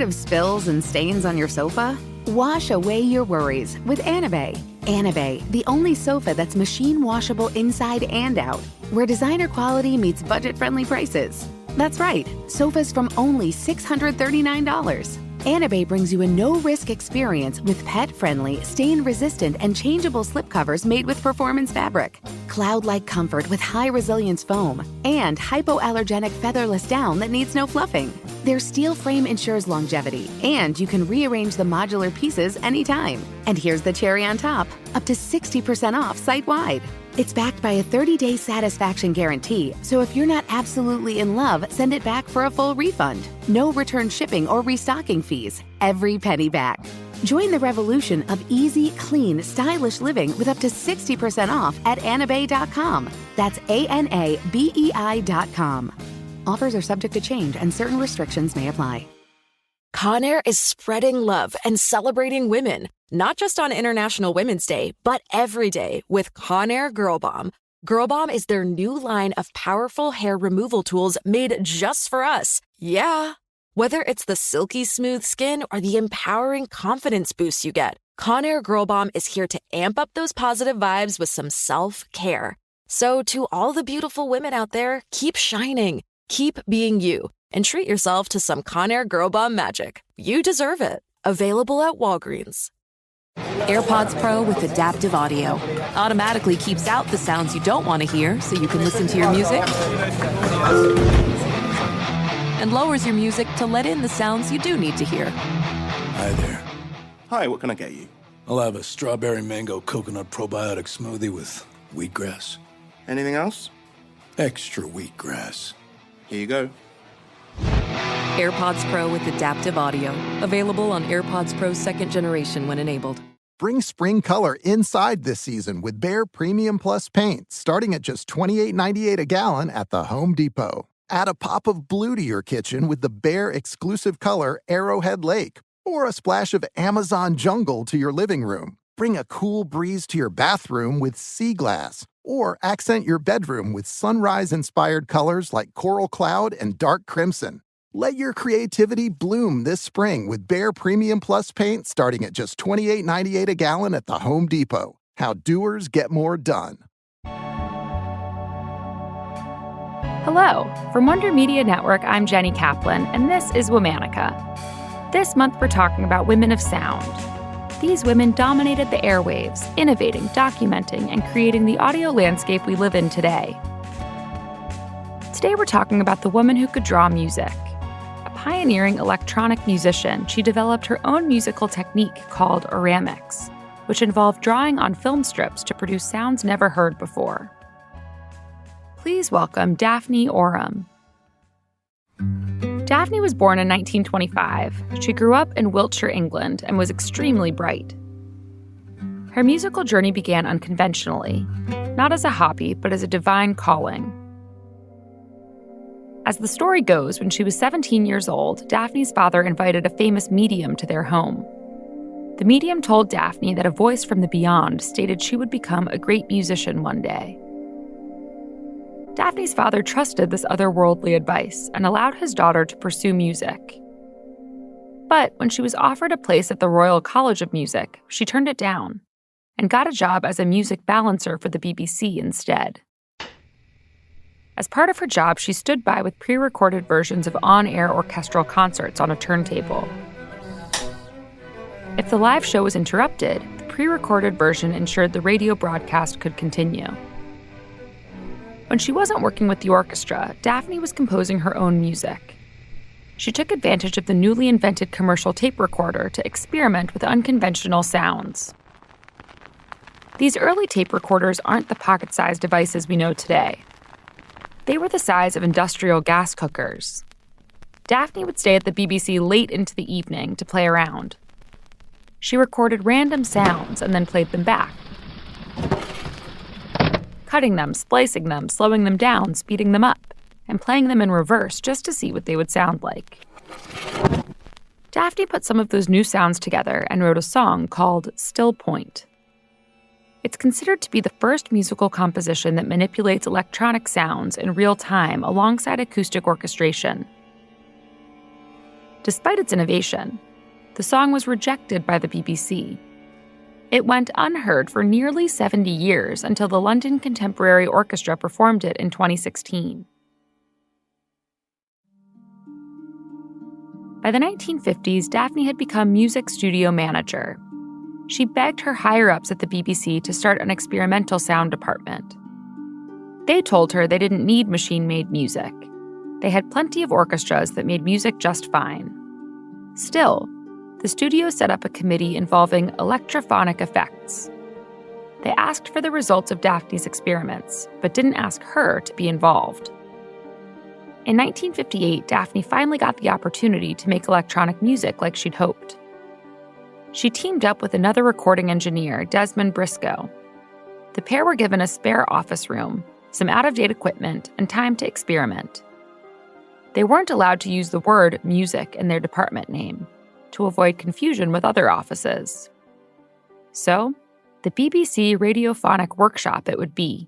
of spills and stains on your sofa? Wash away your worries with Anabay. Anabay, the only sofa that's machine washable inside and out, where designer quality meets budget-friendly prices. That's right, sofas from only $639. Anabay brings you a no-risk experience with pet-friendly, stain-resistant, and changeable slipcovers made with performance fabric, cloud-like comfort with high-resilience foam, and hypoallergenic featherless down that needs no fluffing. Their steel frame ensures longevity, and you can rearrange the modular pieces anytime. And here's the cherry on top, up to 60% off site-wide. It's backed by a 30-day satisfaction guarantee, so if you're not absolutely in love, send it back for a full refund. No return shipping or restocking fees. Every penny back. Join the revolution of easy, clean, stylish living with up to 60% off at anabay.com. That's ANABEI.com. Offers are subject to change and certain restrictions may apply. Conair is spreading love and celebrating women, not just on International Women's Day, but every day with Conair Girl Bomb. Girl Bomb is their new line of powerful hair removal tools made just for us. Yeah. Whether it's the silky smooth skin or the empowering confidence boost you get, Conair Girl Bomb is here to amp up those positive vibes with some self-care. So to all the beautiful women out there, keep shining, keep being you, and treat yourself to some Conair Girl Bomb magic. You deserve it. Available at Walgreens. AirPods Pro with adaptive audio automatically keeps out the sounds you don't want to hear so you can listen to your music, and lowers your music to let in the sounds you do need to hear. Hi there. Hi, what can I get you? I'll have a strawberry mango coconut probiotic smoothie with wheatgrass. Anything else? Extra wheatgrass. Here you go. AirPods Pro with adaptive audio. Available on AirPods Pro 2nd generation when enabled. Bring spring color inside this season with Behr Premium Plus paint, starting at just $28.98 a gallon at the Home Depot. Add a pop of blue to your kitchen with the Behr exclusive color Arrowhead Lake, or a splash of Amazon Jungle to your living room. Bring a cool breeze to your bathroom with Sea Glass, or accent your bedroom with sunrise-inspired colors like Coral Cloud and Dark Crimson. Let your creativity bloom this spring with Behr Premium Plus paint starting at just $28.98 a gallon at the Home Depot. How doers get more done. Hello. From Wonder Media Network, I'm Jenny Kaplan, and this is Womanica. This month, we're talking about women of sound. These women dominated the airwaves, innovating, documenting, and creating the audio landscape we live in today. Today, we're talking about the woman who could draw music. A pioneering electronic musician, she developed her own musical technique called Oramics, which involved drawing on film strips to produce sounds never heard before. Please welcome Daphne Oram. Daphne was born in 1925. She grew up in Wiltshire, England, and was extremely bright. Her musical journey began unconventionally, not as a hobby, but as a divine calling. As the story goes, when she was 17 years old, Daphne's father invited a famous medium to their home. The medium told Daphne that a voice from the beyond stated she would become a great musician one day. Daphne's father trusted this otherworldly advice and allowed his daughter to pursue music. But when she was offered a place at the Royal College of Music, she turned it down and got a job as a music balancer for the BBC instead. As part of her job, she stood by with pre-recorded versions of on-air orchestral concerts on a turntable. If the live show was interrupted, the pre-recorded version ensured the radio broadcast could continue. When she wasn't working with the orchestra, Daphne was composing her own music. She took advantage of the newly invented commercial tape recorder to experiment with unconventional sounds. These early tape recorders aren't the pocket-sized devices we know today. They were the size of industrial gas cookers. Daphne would stay at the BBC late into the evening to play around. She recorded random sounds and then played them back, cutting them, splicing them, slowing them down, speeding them up, and playing them in reverse just to see what they would sound like. Daphne put some of those new sounds together and wrote a song called Still Point. It's considered to be the first musical composition that manipulates electronic sounds in real time alongside acoustic orchestration. Despite its innovation, the song was rejected by the BBC. It went unheard for nearly 70 years until the London Contemporary Orchestra performed it in 2016. By the 1950s, Daphne had become music studio manager. She begged her higher-ups at the BBC to start an experimental sound department. They told her they didn't need machine-made music. They had plenty of orchestras that made music just fine. Still, the studio set up a committee involving electrophonic effects. They asked for the results of Daphne's experiments, but didn't ask her to be involved. In 1958, Daphne finally got the opportunity to make electronic music like she'd hoped. She teamed up with another recording engineer, Desmond Briscoe. The pair were given a spare office room, some out-of-date equipment, and time to experiment. They weren't allowed to use the word music in their department name, to avoid confusion with other offices. So, the BBC Radiophonic Workshop it would be.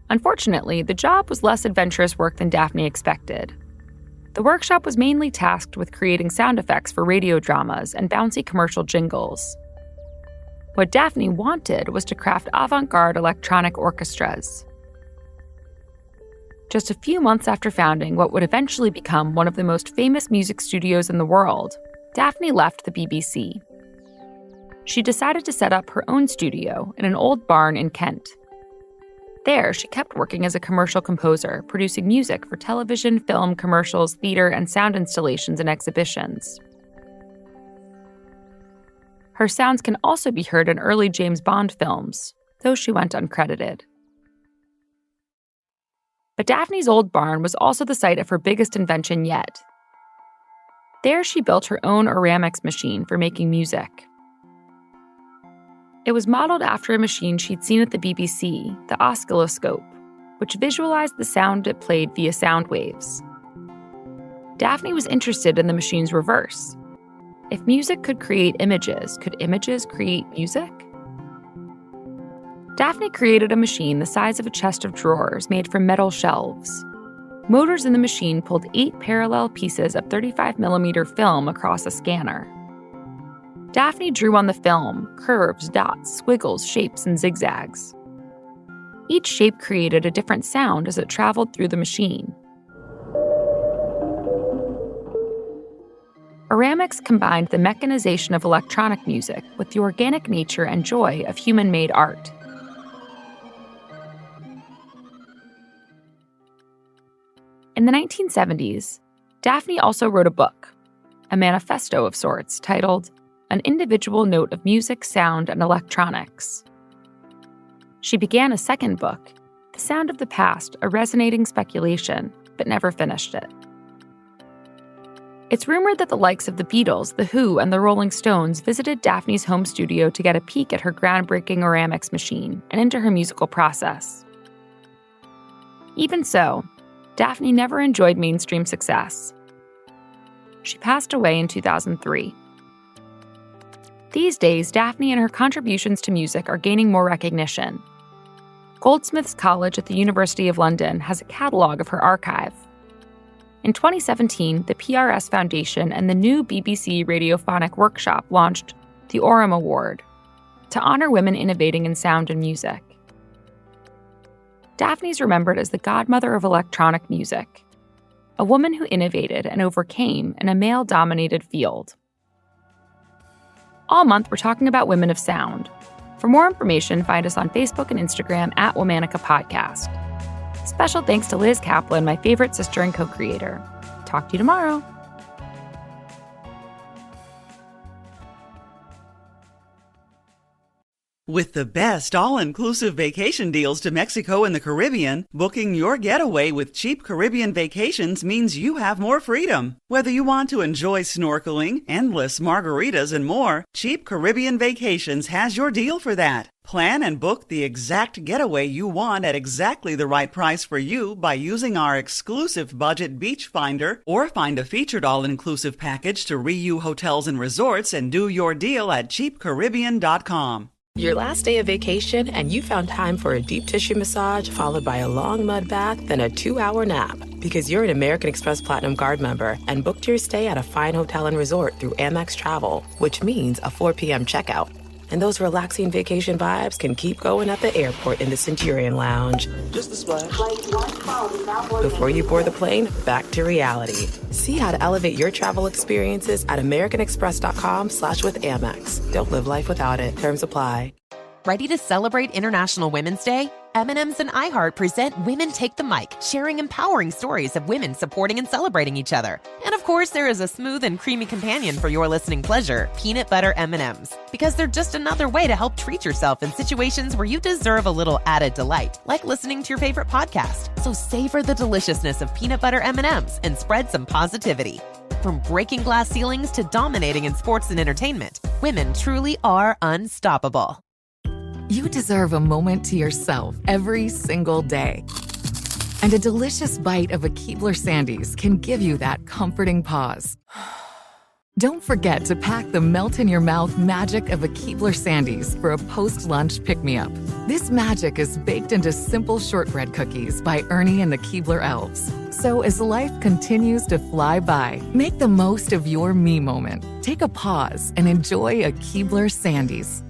Unfortunately, the job was less adventurous work than Daphne expected. The workshop was mainly tasked with creating sound effects for radio dramas and bouncy commercial jingles. What Daphne wanted was to craft avant-garde electronic orchestras. Just a few months after founding what would eventually become one of the most famous music studios in the world, Daphne left the BBC. She decided to set up her own studio in an old barn in Kent. There, she kept working as a commercial composer, producing music for television, film, commercials, theater, and sound installations and exhibitions. Her sounds can also be heard in early James Bond films, though she went uncredited. But Daphne's old barn was also the site of her biggest invention yet. There, she built her own Oramics machine for making music. It was modeled after a machine she'd seen at the BBC, the oscilloscope, which visualized the sound it played via sound waves. Daphne was interested in the machine's reverse. If music could create images, could images create music? Daphne created a machine the size of a chest of drawers made from metal shelves. Motors in the machine pulled 8 parallel pieces of 35mm film across a scanner. Daphne drew on the film curves, dots, squiggles, shapes, and zigzags. Each shape created a different sound as it traveled through the machine. Oramics combined the mechanization of electronic music with the organic nature and joy of human-made art. In the 1970s, Daphne also wrote a book, a manifesto of sorts, titled An Individual Note of Music, Sound, and Electronics. She began a second book, The Sound of the Past, a resonating speculation, but never finished it. It's rumored that the likes of the Beatles, The Who, and the Rolling Stones visited Daphne's home studio to get a peek at her groundbreaking Oramics machine and into her musical process. Even so, Daphne never enjoyed mainstream success. She passed away in 2003. These days, Daphne and her contributions to music are gaining more recognition. Goldsmiths College at the University of London has a catalog of her archive. In 2017, the PRS Foundation and the new BBC Radiophonic Workshop launched the Oram Award to honor women innovating in sound and music. Daphne's remembered as the godmother of electronic music, a woman who innovated and overcame in a male-dominated field. All month, we're talking about women of sound. For more information, find us on Facebook and Instagram at Womanica Podcast. Special thanks to Liz Kaplan, my favorite sister and co-creator. Talk to you tomorrow. With the best all-inclusive vacation deals to Mexico and the Caribbean, booking your getaway with Cheap Caribbean Vacations means you have more freedom. Whether you want to enjoy snorkeling, endless margaritas, and more, Cheap Caribbean Vacations has your deal for that. Plan and book the exact getaway you want at exactly the right price for you by using our exclusive budget beach finder, or find a featured all-inclusive package to Riu Hotels and Resorts and do your deal at cheapcaribbean.com. Your last day of vacation and you found time for a deep tissue massage followed by a long mud bath, then a 2-hour nap. Because you're an American Express Platinum Card member and booked your stay at a fine hotel and resort through Amex Travel, which means a 4 p.m. checkout. And those relaxing vacation vibes can keep going at the airport in the Centurion Lounge. Just a splash. Before you board the plane, back to reality. See how to elevate your travel experiences at americanexpress.com/withAmex. Don't live life without it. Terms apply. Ready to celebrate International Women's Day? M&M's and iHeart present Women Take the Mic, sharing empowering stories of women supporting and celebrating each other. And of course, there is a smooth and creamy companion for your listening pleasure, peanut butter M&M's. Because they're just another way to help treat yourself in situations where you deserve a little added delight, like listening to your favorite podcast. So savor the deliciousness of peanut butter M&M's and spread some positivity. From breaking glass ceilings to dominating in sports and entertainment, women truly are unstoppable. You deserve a moment to yourself every single day. And a delicious bite of a Keebler Sandies can give you that comforting pause. Don't forget to pack the melt-in-your-mouth magic of a Keebler Sandies for a post-lunch pick-me-up. This magic is baked into simple shortbread cookies by Ernie and the Keebler Elves. So as life continues to fly by, make the most of your me moment. Take a pause and enjoy a Keebler Sandies.